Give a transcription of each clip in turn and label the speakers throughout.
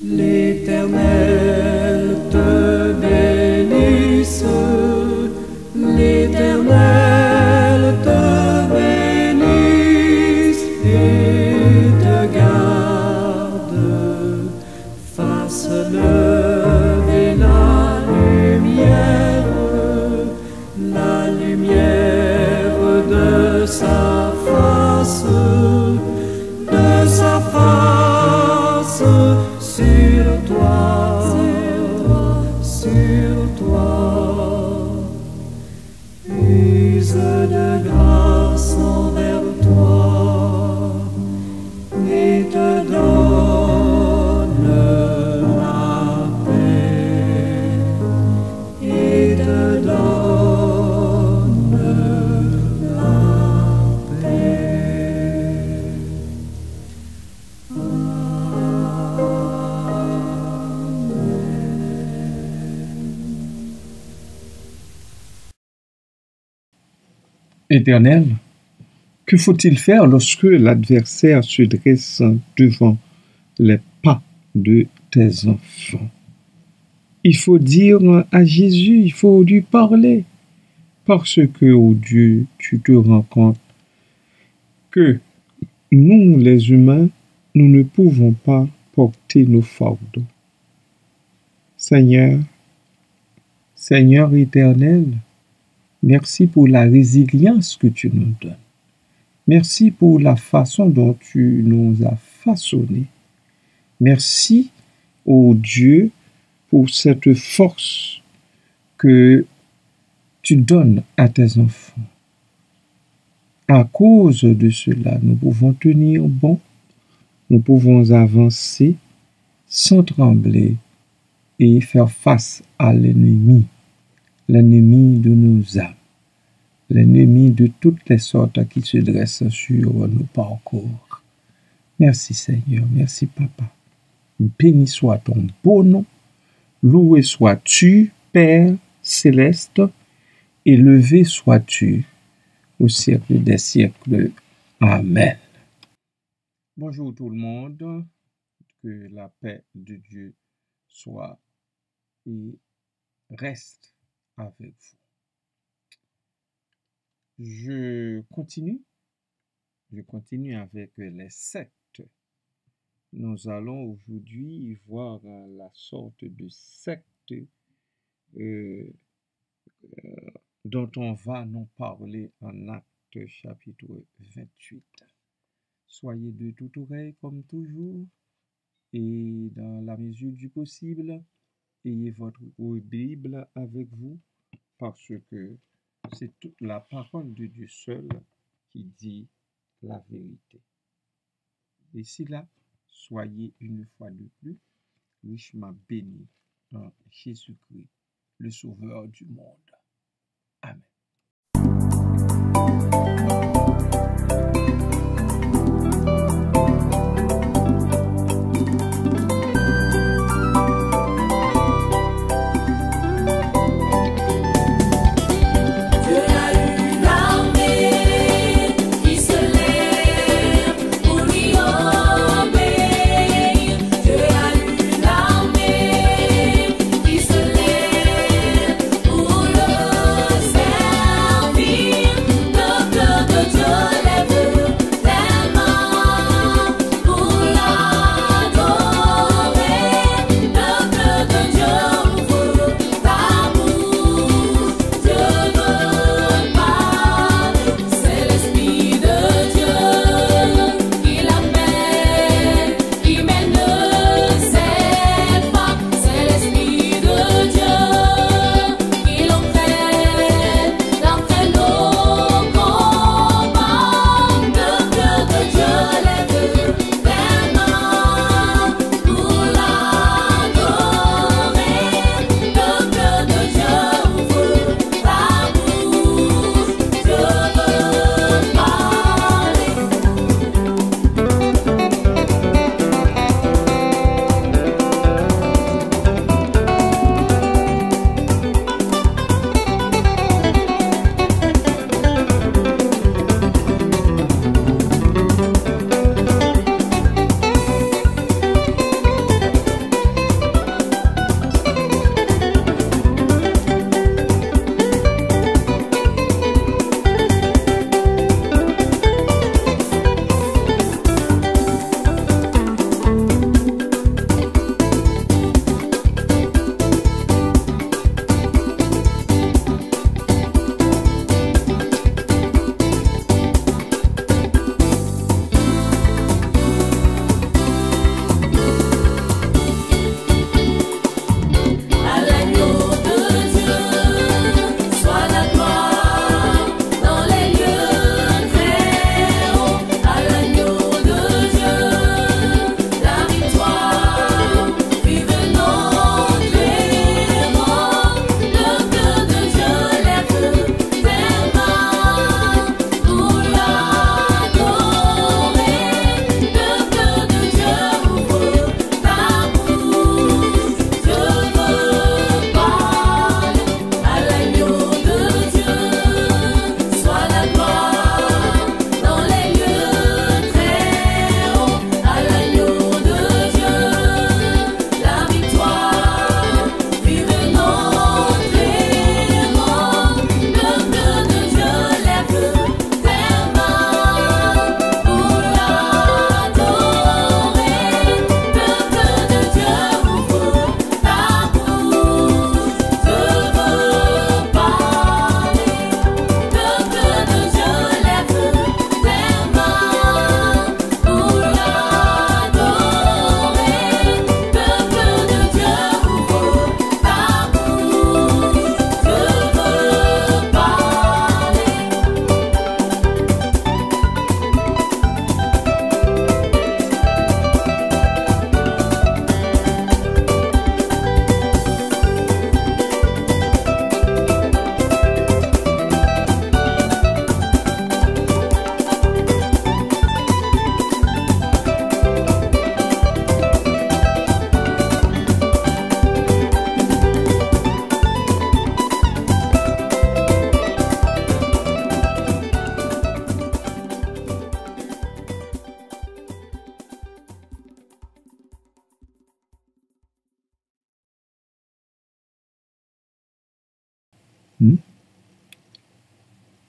Speaker 1: L'Éternel te bénisse, l'Éternel te bénisse et te garde, fasse lever la lumière de sa face sur toi, use de grâce envers toi et te donne la paix, et te donne la paix.
Speaker 2: Éternel, que faut-il faire lorsque l'adversaire se dresse devant les pas de tes enfants? Il faut dire à Jésus, il faut lui parler, parce que, oh Dieu, tu te rends compte que nous, les humains, nous ne pouvons pas porter nos fardeaux. Seigneur éternel, merci pour la résilience que tu nous donnes. Merci pour la façon dont tu nous as façonnés. Merci, ô Dieu, pour cette force que tu donnes à tes enfants. À cause de cela, nous pouvons tenir bon, nous pouvons avancer sans trembler et faire face à l'ennemi de nos âmes, l'ennemi de toutes les sortes qui se dressent sur nos parcours. Merci Seigneur, merci Papa. Béni soit ton beau nom, loué sois-tu, Père céleste, élevé sois-tu au siècle des siècles. Amen. Bonjour tout le monde, que la paix de Dieu soit et reste avec vous. Je continue avec les sectes. Nous allons aujourd'hui voir la sorte de secte dont on va nous parler en Actes chapitre 28. Soyez de toute oreille comme toujours et dans la mesure du possible, ayez votre Bible avec vous parce que c'est toute la parole de Dieu seul qui dit la vérité. D'ici là, soyez une fois de plus richement bénis en Jésus-Christ, le Sauveur du monde. Amen.
Speaker 3: Pour le servir,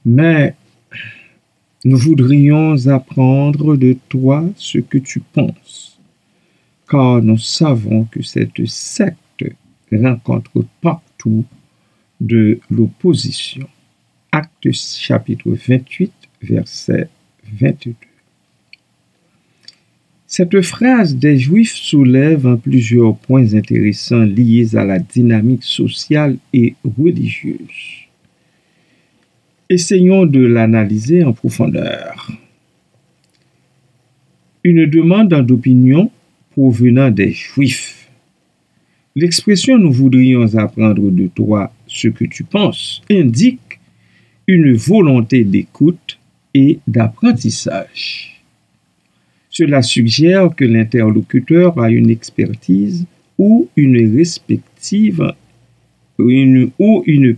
Speaker 2: Mais nous voudrions apprendre de toi ce que tu penses, car nous savons que cette secte rencontre partout de l'opposition. Actes chapitre 28, verset 22. Cette phrase des Juifs soulève en plusieurs points intéressants liés à la dynamique sociale et religieuse. Essayons de l'analyser en profondeur. Une demande d'opinion provenant des Juifs. L'expression « nous voudrions apprendre de toi ce que tu penses » indique une volonté d'écoute et d'apprentissage. Cela suggère que l'interlocuteur a une expertise ou une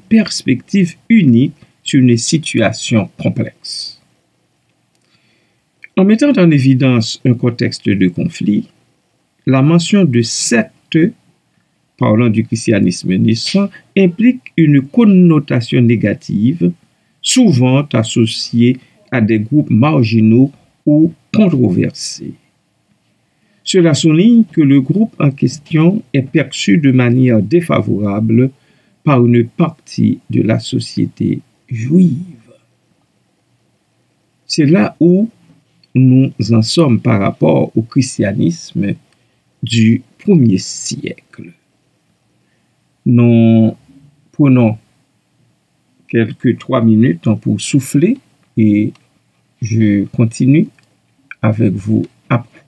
Speaker 2: perspective unique sur une situation complexe. En mettant en évidence un contexte de conflit, la mention de secte, parlant du christianisme naissant, implique une connotation négative, souvent associée à des groupes marginaux ou controversés. Cela souligne que le groupe en question est perçu de manière défavorable par une partie de la société juive. C'est là où nous en sommes par rapport au christianisme du 1er siècle. Nous prenons quelques 3 minutes pour souffler et je continue avec vous après.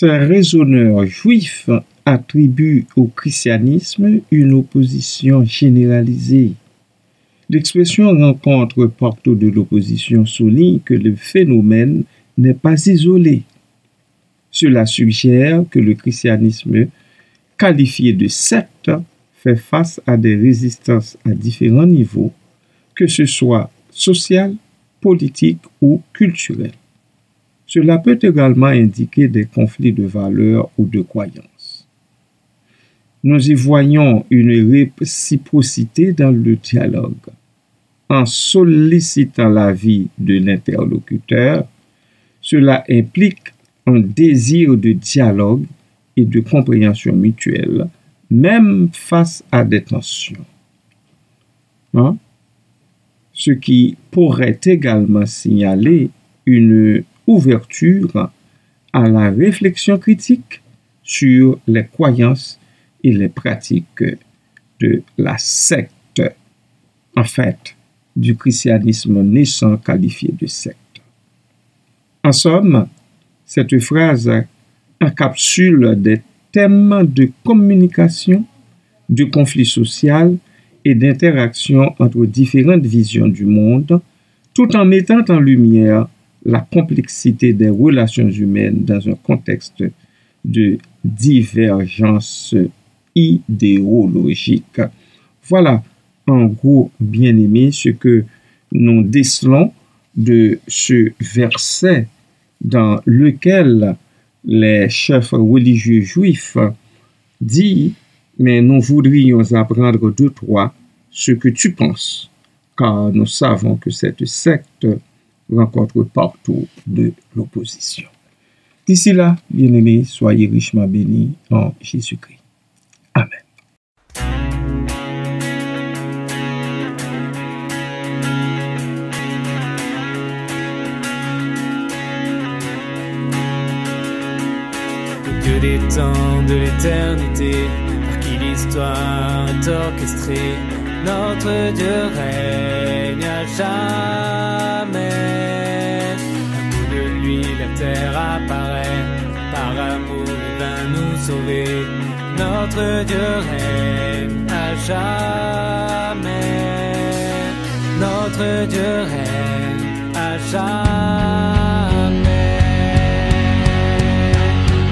Speaker 2: Ces raisonneurs juifs attribuent au christianisme une opposition généralisée. L'expression rencontre partout de l'opposition souligne que le phénomène n'est pas isolé. Cela suggère que le christianisme, qualifié de secte, fait face à des résistances à différents niveaux, que ce soit social, politique ou culturel. Cela peut également indiquer des conflits de valeurs ou de croyances. Nous y voyons une réciprocité dans le dialogue. En sollicitant l'avis de l'interlocuteur, cela implique un désir de dialogue et de compréhension mutuelle, même face à des tensions. Ce qui pourrait également signaler une ouverture à la réflexion critique sur les croyances et les pratiques de la secte, en fait, du christianisme naissant qualifié de secte. En somme, cette phrase encapsule des thèmes de communication, de conflit social et d'interaction entre différentes visions du monde, tout en mettant en lumière la complexité des relations humaines dans un contexte de divergence idéologique. Voilà, en gros, bien aimé, ce que nous décelons de ce verset dans lequel les chefs religieux juifs disent « Mais nous voudrions apprendre de toi ce que tu penses, car nous savons que cette secte rencontre partout de l'opposition. » D'ici là, bien-aimés, soyez richement bénis en Jésus-Christ. Amen.
Speaker 3: Que des temps de l'éternité, par qui l'histoire est orchestrée, notre Dieu règne à jamais. À bout de lui, la terre apparaît, par amour il va nous sauver. Notre Dieu règne à jamais. Notre Dieu règne à jamais.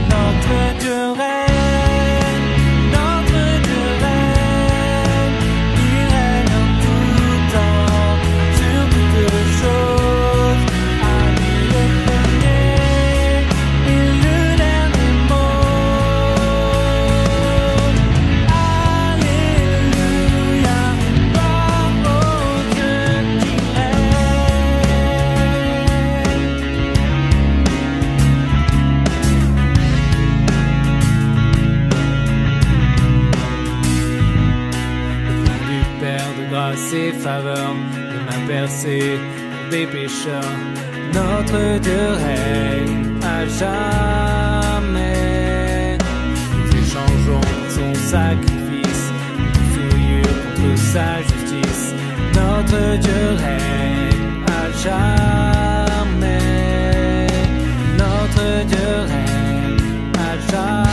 Speaker 3: Notre Dieu règne, notre Dieu règne, il règne en tout temps, sur toutes choses, à lui le premier et le dernier mot. Alléluia, gloire au Dieu qui règne. Père de grâce et faveur, de ma percée pour des pécheurs, notre Dieu règne à jamais. Nous échangeons son sacrifice, nos souillures contre sa justice, notre Dieu règne à jamais. Notre Dieu règne à jamais.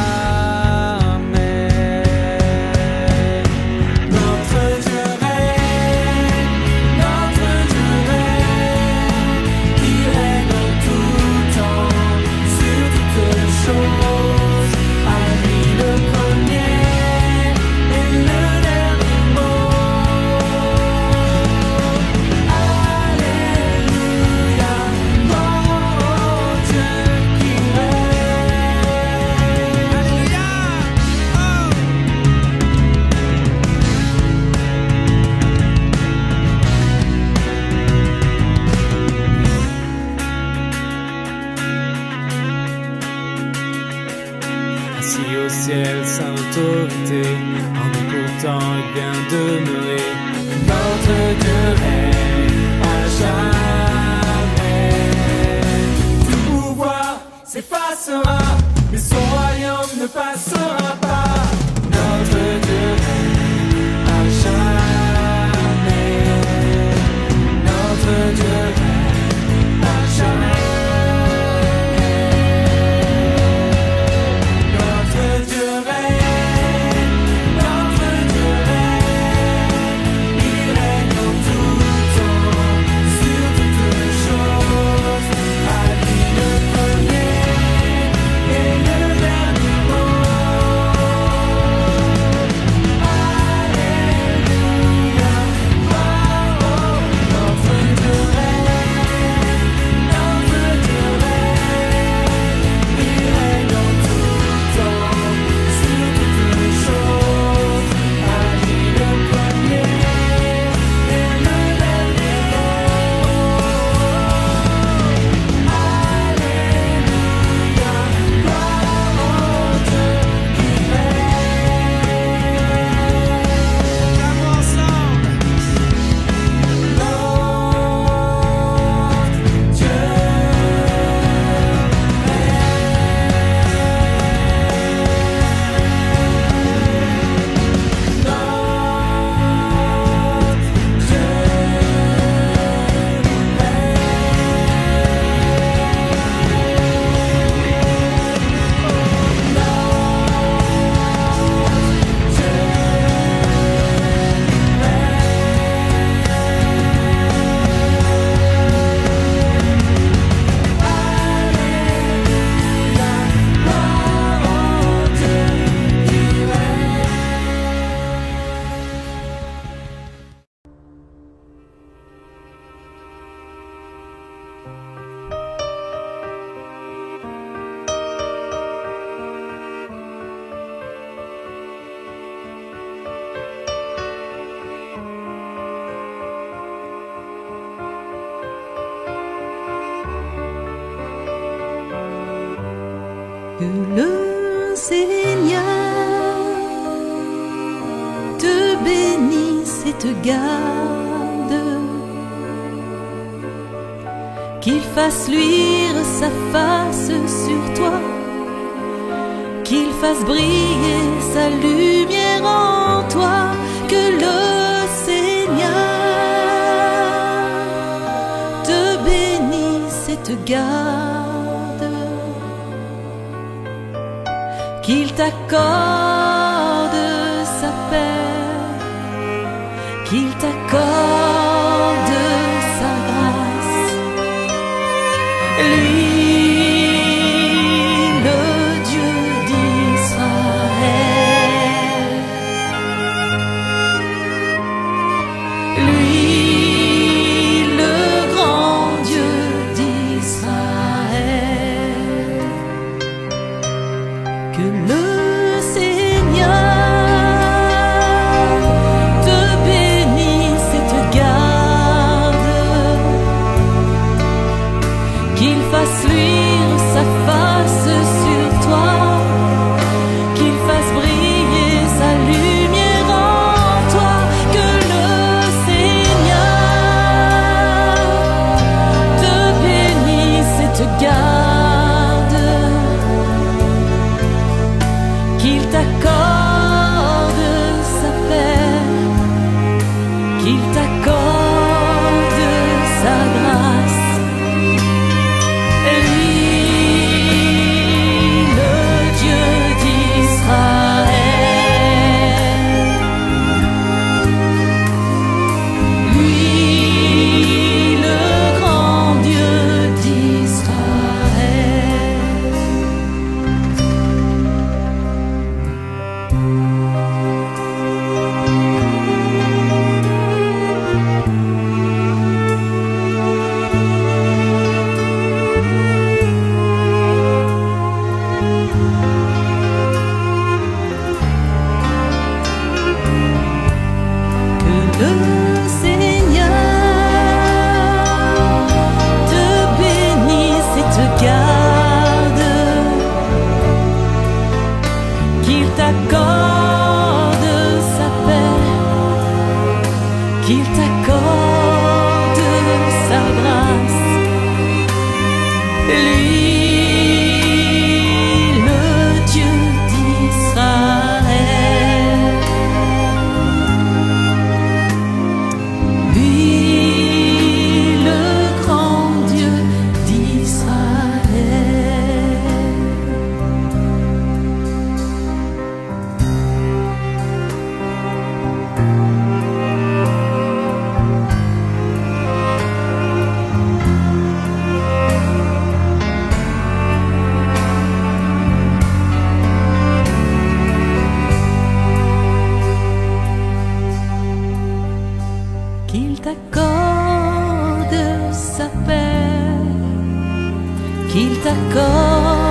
Speaker 3: Assis au ciel, sa autorité, en écoutant il vient demeurer. Notre Dieu règne à jamais. Tout pouvoir s'effacera, mais son royaume ne passera pas. Notre Dieu règne à jamais. Notre Dieu règne à jamais.
Speaker 4: Que le Seigneur te bénisse et te garde, qu'il fasse luire sa face sur toi, qu'il fasse briller sa lumière en toi. Que le Seigneur te bénisse et te garde, qu'il t'accorde sa paix, qu'il t'accorde sa grâce. Lui, le Dieu d'Israël, lui, le grand Dieu d'Israël. Que le Seigneur te bénisse et te garde, qu'il fasse luire sa face sur toi, qu'il fasse briller sa lumière en toi. Que le Seigneur te bénisse et te garde, qu'il t'accorde sa paix, qu'il t'accorde sa grâce. Lui, le Dieu d'Israël, lui, le grand Dieu d'Israël. Que le Seigneur te bénisse et te garde, qu'il t'accorde sa paix, qu'il t'accorde sa grâce. Lui, le Dieu d'Israël, lui, le grand Dieu d'Israël. Qu'il t'accorde sa paix, qu'il t'accorde